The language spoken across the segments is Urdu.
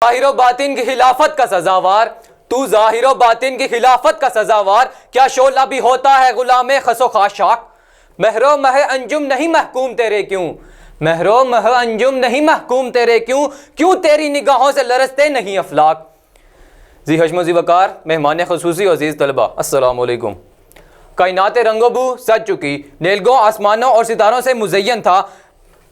ظاہر و باطن کی خلافت کا سزاوار، تو ظاہر و باطن کی خلافت کا سزاوار، کیا شعلہ بھی ہوتا ہے غلام خس و خاشاک؟ مہر و مہ انجم نہیں محکوم تیرے کیوں، مہر و مہ انجم نہیں محکوم تیرے کیوں، کیوں تیری نگاہوں سے لرزتے نہیں افلاک؟ ذی حشم و ذی وقار مہمان خصوصی و عزیز طلبہ، السلام علیکم۔ کائنات رنگ و بو سج چکی، نیلگوں آسمانوں اور ستاروں سے مزین تھا،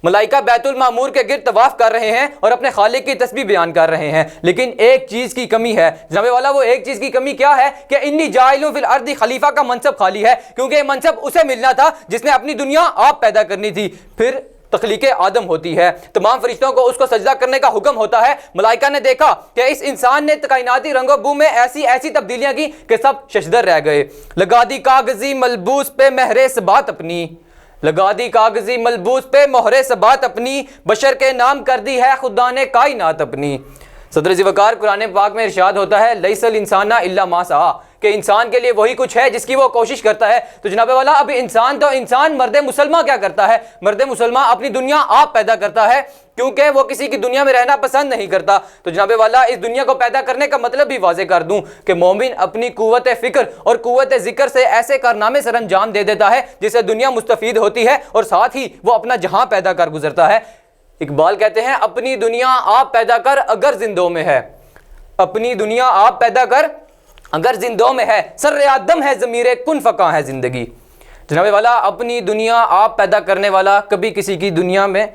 ملائکہ بیت المعمور کے گرد طواف کر رہے ہیں اور اپنے خالق کی تسبیح بیان کر رہے ہیں، لیکن ایک چیز کی کمی ہے جناب والا۔ وہ ایک چیز کی کمی کیا ہے کہ انی جاعل فی الارض خلیفہ کا منصب خالی ہے، کیونکہ یہ منصب اسے ملنا تھا جس نے اپنی دنیا آپ پیدا کرنی تھی۔ پھر تخلیق آدم ہوتی ہے، تمام فرشتوں کو اس کو سجدہ کرنے کا حکم ہوتا ہے۔ ملائکہ نے دیکھا کہ اس انسان نے کائناتی رنگ و بو میں ایسی تبدیلیاں کی کہ سب ششدر رہ گئے۔ لگا دی کاغذی ملبوس پہ مہر ثبات اپنی، لگا دی کاغذی ملبوس پہ مہر ثبات اپنی، بشر کے نام کر دی ہے خدا نے کائنات اپنی۔ صدر ذی وقار قرآن پاک میں ارشاد ہوتا ہے لیس الانسان الا ما سعی، کہ انسان کے لیے وہی کچھ ہے جس کی وہ کوشش کرتا ہے۔ تو جناب والا اب انسان تو انسان، مرد مسلمہ کیا کرتا ہے؟ مرد مسلمہ اپنی دنیا آپ پیدا کرتا ہے، کیونکہ وہ کسی کی دنیا میں رہنا پسند نہیں کرتا۔ تو جناب والا اس دنیا کو پیدا کرنے کا مطلب بھی واضح کر دوں کہ مومن اپنی قوت فکر اور قوت ذکر سے ایسے کارنامے سر انجام دے دیتا ہے جس سے دنیا مستفید ہوتی ہے اور ساتھ ہی وہ اپنا جہاں پیدا کر گزرتا ہے۔ اقبال کہتے ہیں اپنی دنیا آپ پیدا کر اگر زندوں میں ہے، اپنی دنیا آپ پیدا کر اگر زندوں میں ہے، سر آدم ہے ضمیر کن فکاں ہے زندگی۔ جناب والا اپنی دنیا آپ پیدا کرنے والا کبھی کسی کی دنیا میں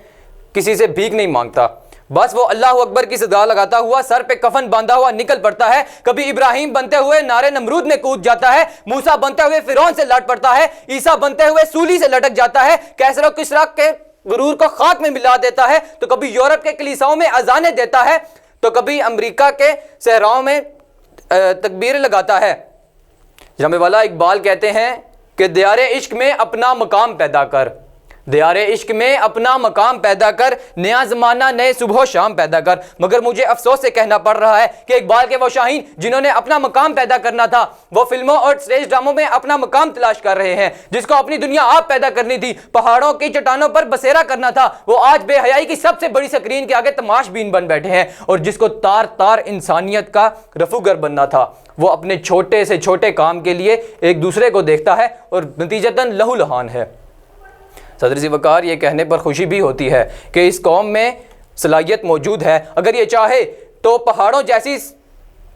کسی سے بھیک نہیں مانگتا، بس وہ اللہ اکبر کی صدا لگاتا ہوا سر پہ کفن باندھا ہوا نکل پڑتا ہے۔ کبھی ابراہیم بنتے ہوئے نارے نمرود میں کود جاتا ہے، موسیٰ بنتے ہوئے فرعون سے لڑ پڑتا ہے، عیسیٰ بنتے ہوئے سولی سے لٹک جاتا ہے، کیسر و کسریٰ کے غرور کو خاک میں ملا دیتا ہے، تو کبھی یورپ کے کلیساؤں میں اذانیں دیتا ہے، تو کبھی امریکہ کے صحراؤں میں تکبیر لگاتا ہے۔ جناب والا اقبال کہتے ہیں کہ دیار عشق میں اپنا مقام پیدا کر، دیار عشق میں اپنا مقام پیدا کر، نیا زمانہ نئے صبح و شام پیدا کر۔ مگر مجھے افسوس سے کہنا پڑ رہا ہے کہ اقبال کے وہ شاہین جنہوں نے اپنا مقام پیدا کرنا تھا، وہ فلموں اور سٹیج ڈراموں میں اپنا مقام تلاش کر رہے ہیں۔ جس کو اپنی دنیا آپ پیدا کرنی تھی، پہاڑوں کی چٹانوں پر بسیرا کرنا تھا، وہ آج بے حیائی کی سب سے بڑی سکرین کے آگے تماش بین بن بیٹھے ہیں۔ اور جس کو تار تار انسانیت کا رفوگر بننا تھا، وہ اپنے چھوٹے سے چھوٹے کام کے لیے ایک دوسرے کو دیکھتا ہے اور نتیجتاً لہو لہان ہے۔ صدر ذی وقار یہ کہنے پر خوشی بھی ہوتی ہے کہ اس قوم میں صلاحیت موجود ہے، اگر یہ چاہے تو پہاڑوں جیسی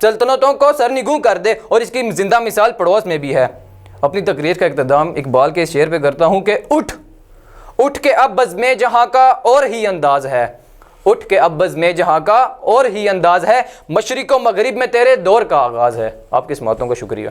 سلطنتوں کو سرنگوں کر دے، اور اس کی زندہ مثال پڑوس میں بھی ہے۔ اپنی تقریر کا اختتام اقبال کے اس شعر پہ کرتا ہوں کہ اٹھ کے اب بزم جہاں کا اور ہی انداز ہے، اٹھ کے اب بزم جہاں کا اور ہی انداز ہے، مشرق و مغرب میں تیرے دور کا آغاز ہے۔ آپ کی سماعتوں کا شکریہ۔